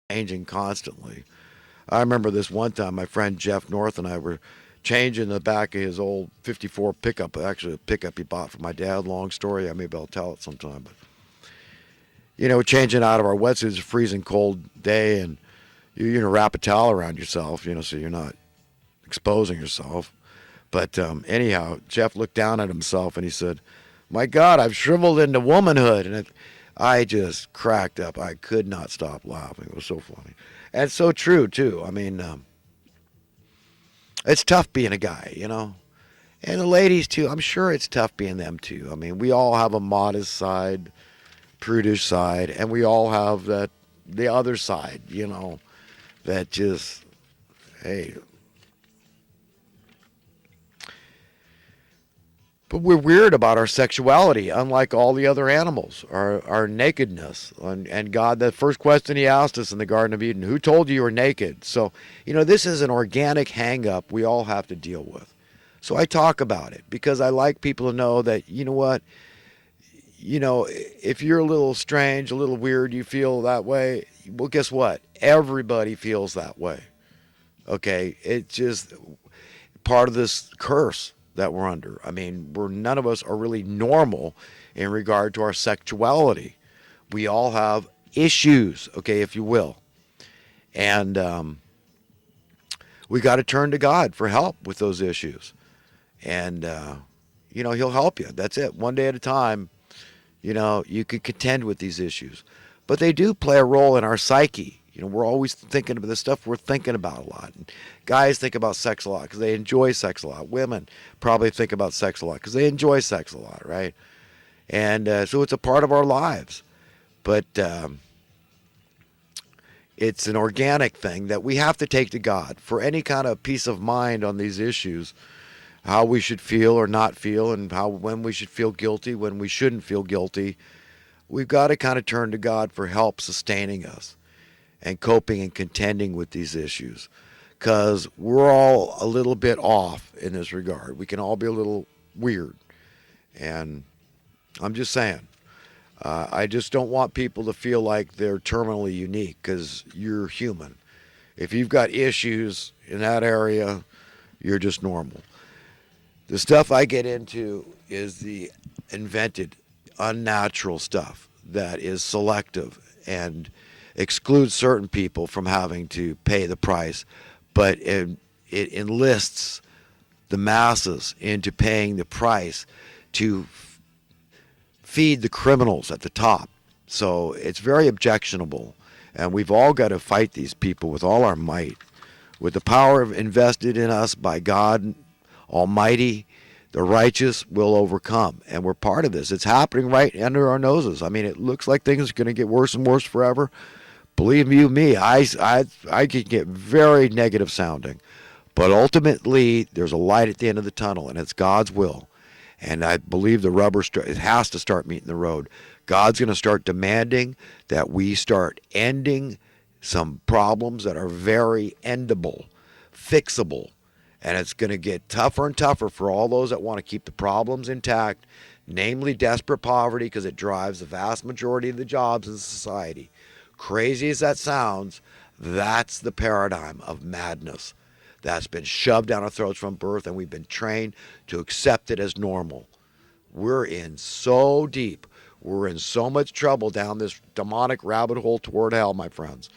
changing constantly. I remember this one time my friend Jeff North and I were changing the back of his old 54 pickup, actually a pickup he bought for my dad. Long story, maybe I'll tell it sometime. But, changing out of our wetsuits, a freezing cold day, and wrap a towel around yourself, so you're not exposing yourself. But anyhow, Jeff looked down at himself and he said, "My God, I've shriveled into womanhood." And I just cracked up. I could not stop laughing. It was so funny. And so true, too. It's tough being a guy. And the ladies, too. I'm sure it's tough being them, too. We all have a modest side, prudish side, and we all have the other side, that just, hey. But we're weird about our sexuality, unlike all the other animals, our nakedness. And God, the first question he asked us in the Garden of Eden, who told you were naked? So, this is an organic hang up we all have to deal with. So I talk about it because I like people to know that, you know what, if you're a little strange, a little weird, you feel that way, well, guess what? Everybody feels that way. Okay? It's just part of this curse that we're under. None of us are really normal in regard to our sexuality. We all have issues, okay, if you will. And we got to turn to God for help with those issues. And, he'll help you. That's it. One day at a time, you can contend with these issues. But they do play a role in our psyche. We're always thinking about the stuff we're thinking about a lot. And guys think about sex a lot because they enjoy sex a lot. Women probably think about sex a lot because they enjoy sex a lot, right? And so it's a part of our lives. But it's an organic thing that we have to take to God for any kind of peace of mind on these issues, how we should feel or not feel, and when we should feel guilty, when we shouldn't feel guilty. We've got to kind of turn to God for help sustaining us and coping and contending with these issues, because we're all a little bit off in this regard. We can all be a little weird, and I'm just saying, I just don't want people to feel like they're terminally unique, because you're human. If you've got issues in that area, you're just normal. The stuff I get into is the invented, unnatural stuff that is selective and excludes certain people from having to pay the price, but it enlists the masses into paying the price to feed the criminals at the top. So it's very objectionable, and we've all got to fight these people with all our might. With the power invested in us by God Almighty, the righteous will overcome, and we're part of this. It's happening right under our noses. It looks like things are going to get worse and worse forever. Believe you me, I can get very negative sounding. But ultimately, there's a light at the end of the tunnel, and it's God's will. And I believe it has to start meeting the road. God's going to start demanding that we start ending some problems that are very endable, fixable. And it's going to get tougher and tougher for all those that want to keep the problems intact, namely desperate poverty, because it drives the vast majority of the jobs in society. Crazy as that sounds, that's the paradigm of madness that's been shoved down our throats from birth, and we've been trained to accept it as normal. We're in so deep. We're in so much trouble down this demonic rabbit hole toward hell, my friends.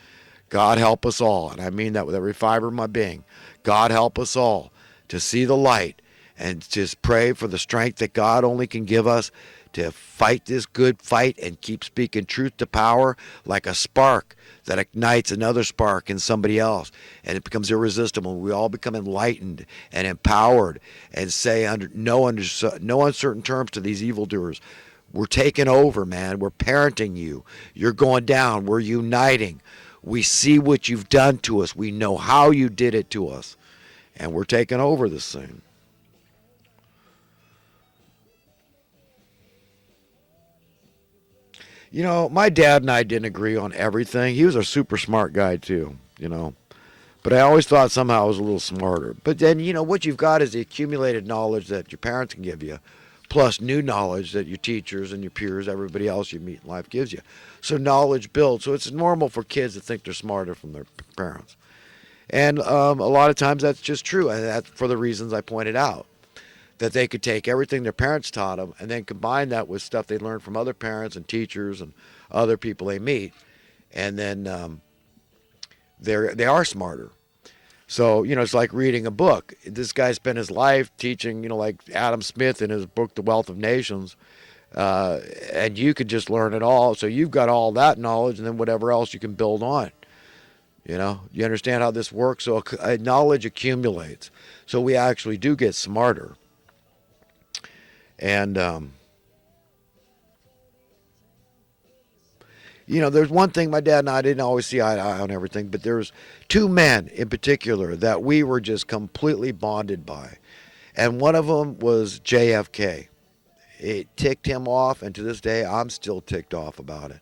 God help us all, and I mean that with every fiber of my being. God help us all to see the light and just pray for the strength that God only can give us to fight this good fight and keep speaking truth to power like a spark that ignites another spark in somebody else, and it becomes irresistible. We all become enlightened and empowered and say under no uncertain terms to these evildoers, we're taking over, man. We're parenting you. You're going down. We're uniting. We see what you've done to us. We know how you did it to us, and we're taking over this thing. My dad and I didn't agree on everything. He was a super smart guy too. But I always thought somehow I was a little smarter. But then, what you've got is the accumulated knowledge that your parents can give you, plus new knowledge that your teachers and your peers, everybody else you meet in life gives you. So knowledge builds. So it's normal for kids to think they're smarter from their parents. And a lot of times that's just true, and that's for the reasons I pointed out. That they could take everything their parents taught them and then combine that with stuff they learned from other parents and teachers and other people they meet, and then they are smarter. So, it's like reading a book. This guy spent his life teaching, like Adam Smith in his book, The Wealth of Nations, and you could just learn it all. So you've got all that knowledge and then whatever else you can build on. You understand how this works? So knowledge accumulates. So we actually do get smarter. And, there's one thing my dad and I didn't always see eye to eye on everything, but there's two men in particular that we were just completely bonded by. And one of them was JFK. It ticked him off, and to this day, I'm still ticked off about it.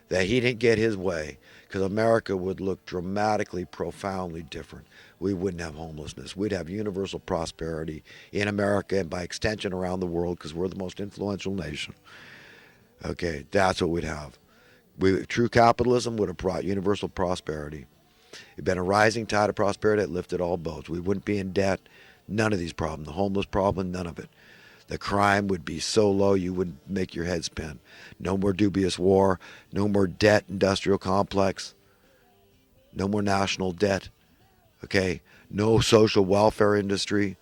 That he didn't get his way, because America would look dramatically, profoundly different. We wouldn't have homelessness. We'd have universal prosperity in America and by extension around the world, because we're the most influential nation. Okay, that's what we'd have. True capitalism would have brought universal prosperity. It'd been a rising tide of prosperity that lifted all boats. We wouldn't be in debt. None of these problems. The homeless problem, none of it. The crime would be so low you wouldn't make your head spin. No more dubious war. No more debt industrial complex. No more national debt. Okay? No social welfare industry.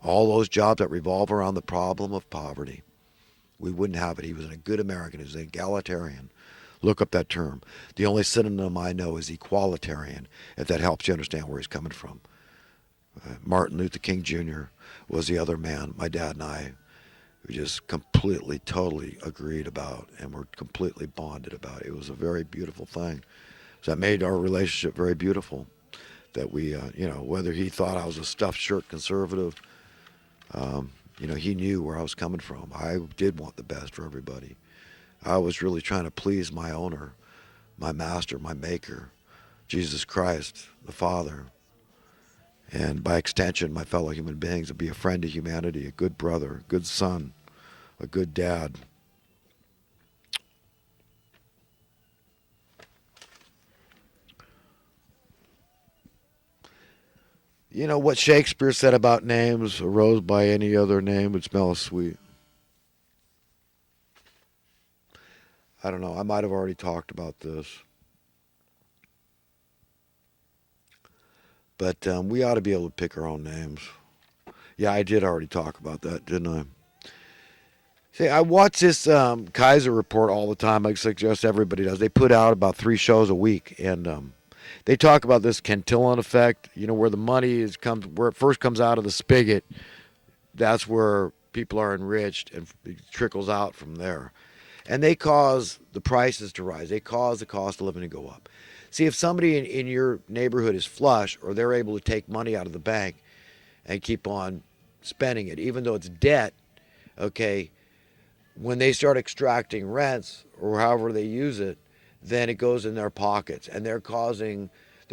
All those jobs that revolve around the problem of poverty. We wouldn't have it. He was a good American. He was an egalitarian. Look up that term. The only synonym I know is equalitarian, if that helps you understand where he's coming from. Martin Luther King Jr. was the other man my dad and I just completely, totally agreed about and were completely bonded about. It was a very beautiful thing. So that made our relationship very beautiful. That we, whether he thought I was a stuffed shirt conservative, he knew where I was coming from. I did want the best for everybody. I was really trying to please my owner, my master, my maker, Jesus Christ, the Father, and by extension, my fellow human beings, to be a friend to humanity, a good brother, a good son, a good dad. What Shakespeare said about names, a rose by any other name would smell sweet. I don't know. I might have already talked about this. But we ought to be able to pick our own names. Yeah, I did already talk about that, didn't I? See, I watch this Kaiser report all the time. I suggest everybody does. They put out about 3 shows a week, and they talk about this Cantillon Effect. Where the money where it first comes out of the spigot. That's where people are enriched, and it trickles out from there. And they cause the prices to rise. They cause the cost of living to go up. See, if somebody in your neighborhood is flush, or they're able to take money out of the bank and keep on spending it, even though it's debt, okay, when they start extracting rents or however they use it, then it goes in their pockets, and they're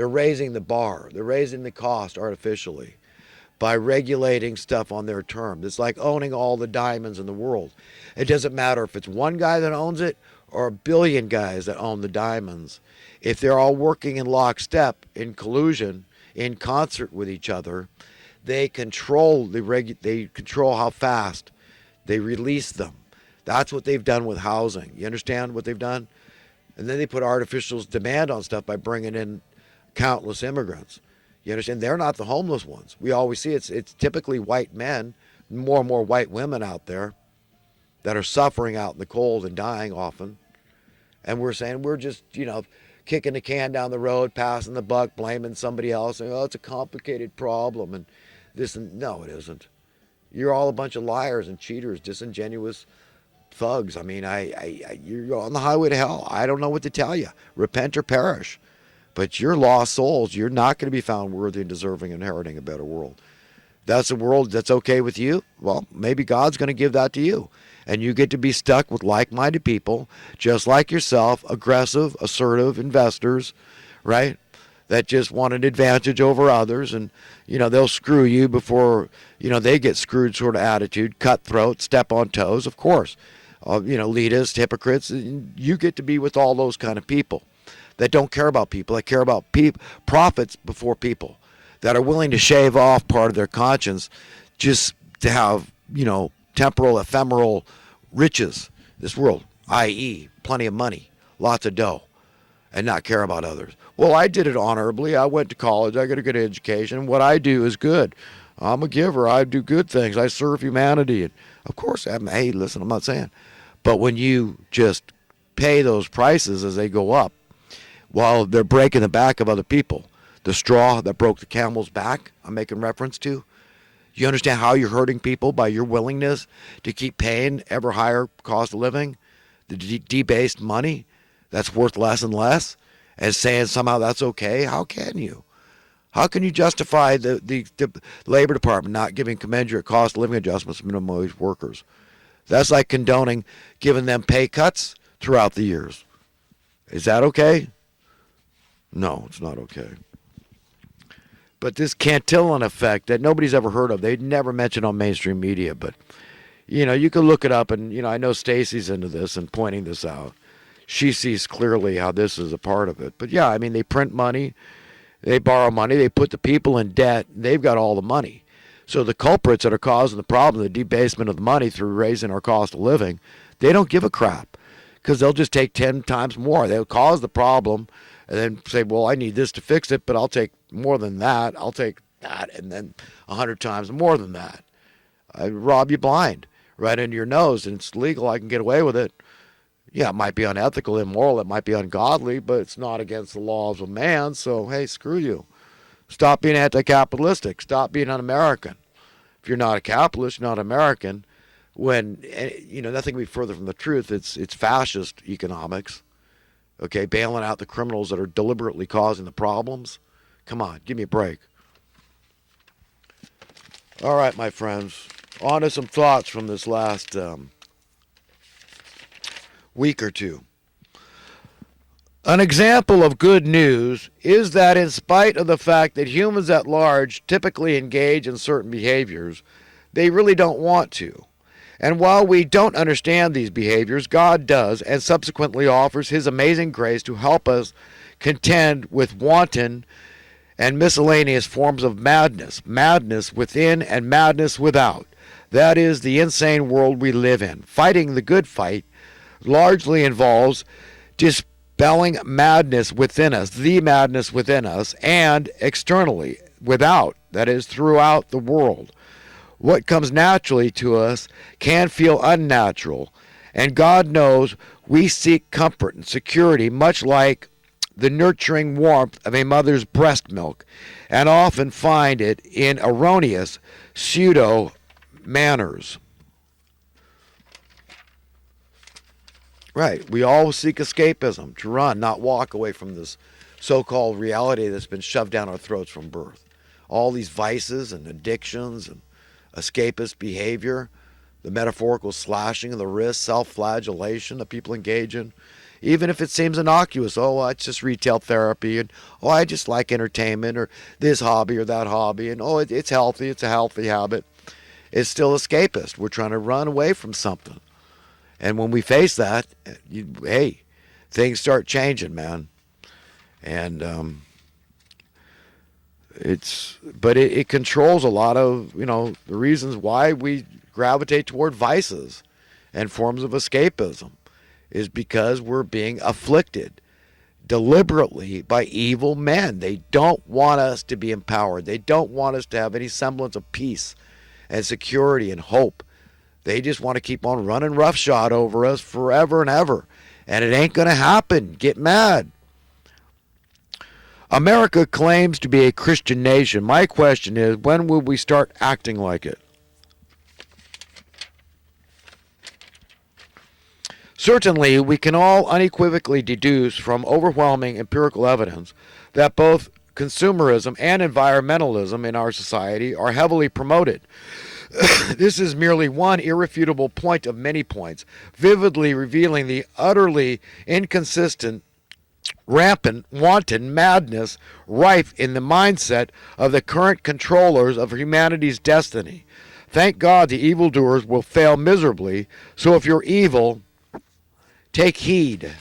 raising the bar. They're raising the cost artificially by regulating stuff on their terms. It's like owning all the diamonds in the world. It doesn't matter if it's one guy that owns it or a billion guys that own the diamonds. If they're all working in lockstep, in collusion, in concert with each other, they control they control how fast they release them. That's what they've done with housing. You understand what they've done? And then they put artificial demand on stuff by bringing in countless immigrants. You understand? They're not the homeless ones. We always see it's typically white men, more and more white women out there that are suffering out in the cold and dying often. And we're saying we're just, kicking the can down the road, passing the buck, blaming somebody else, saying, it's a complicated problem. And this, and no, it isn't. You're all a bunch of liars and cheaters, disingenuous thugs. I mean, you're on the highway to hell. I don't know what to tell you. Repent or perish. But you're lost souls. You're not going to be found worthy and deserving of inheriting a better world. That's a world that's okay with you. Well, maybe God's going to give that to you. And you get to be stuck with like-minded people, just like yourself, aggressive, assertive investors, right? that just want an advantage over others, and they'll screw you before they get screwed sort of attitude, cutthroat, step on toes, of course. Elitists, hypocrites. You get to be with all those kind of people that don't care about people, that care about profits before people, that are willing to shave off part of their conscience just to have temporal, ephemeral riches, this world, i.e., plenty of money, lots of dough, and not care about others. Well, I did it honorably. I went to college. I got a good education. What I do is good. I'm a giver. I do good things. I serve humanity. And of course, hey, listen, I'm not saying. But when you just pay those prices as they go up, while they're breaking the back of other people, the straw that broke the camel's back, I'm making reference to, you understand how you're hurting people by your willingness to keep paying ever higher cost of living, the debased money that's worth less and less, and saying somehow that's okay? How can you? How can you justify the Labor Department not giving commensurate cost of living adjustments to minimum wage workers? That's like condoning giving them pay cuts throughout the years. Is that okay? No, it's not okay. But this Cantillon Effect that nobody's ever heard of, they'd never mentioned on mainstream media, but you can look it up, and I know Stacy's into this and pointing this out. She sees clearly how this is a part of it. But yeah, I mean, they print money, they borrow money, they put the people in debt, they've got all the money. So the culprits that are causing the problem, the debasement of the money through raising our cost of living, they don't give a crap, because they'll just take 10 times more. They'll cause the problem and then say, well, I need this to fix it, but I'll take more than that. I'll take that, and then 100 times more than that. I rob you blind right into your nose, and it's legal. I can get away with it. Yeah, it might be unethical, immoral, it might be ungodly, but it's not against the laws of man, so hey, screw you. Stop being anti-capitalistic. Stop being un-American. If you're not a capitalist, you're not American. When, nothing can be further from the truth. It's fascist economics, okay, bailing out the criminals that are deliberately causing the problems. Come on, give me a break. All right, my friends, on to some thoughts from this last week or two. An example of good news is that in spite of the fact that humans at large typically engage in certain behaviors, they really don't want to. And while we don't understand these behaviors, God does, and subsequently offers His amazing grace to help us contend with wanton and miscellaneous forms of madness within and madness without. That is the insane world we live in. Fighting the good fight largely involves dispelling madness within us, the madness within us, and externally, without, that is, throughout the world. What comes naturally to us can feel unnatural, and God knows we seek comfort and security, much like the nurturing warmth of a mother's breast milk, and often find it in erroneous pseudo manners. Right. We all seek escapism, to run, not walk away from this so-called reality that's been shoved down our throats from birth. All these vices and addictions and escapist behavior, the metaphorical slashing of the wrist, self-flagellation that people engage in, even if it seems innocuous. Oh, well, it's just retail therapy, and oh, I just like entertainment, or this hobby or that hobby, and oh, it's healthy, it's a healthy habit. It's still escapist. We're trying to run away from something. And when we face that, hey, things start changing, man. And it controls a lot of, the reasons why we gravitate toward vices and forms of escapism is because we're being afflicted deliberately by evil men. They don't want us to be empowered. They don't want us to have any semblance of peace and security and hope. They just want to keep on running roughshod over us forever and ever. And it ain't going to happen. Get mad. America claims to be a Christian nation. My question is, when will we start acting like it? Certainly, we can all unequivocally deduce from overwhelming empirical evidence that both consumerism and environmentalism in our society are heavily promoted. This is merely one irrefutable point of many points, vividly revealing the utterly inconsistent rampant, wanton madness rife in the mindset of the current controllers of humanity's destiny. Thank God the evildoers will fail miserably, so if you're evil, take heed.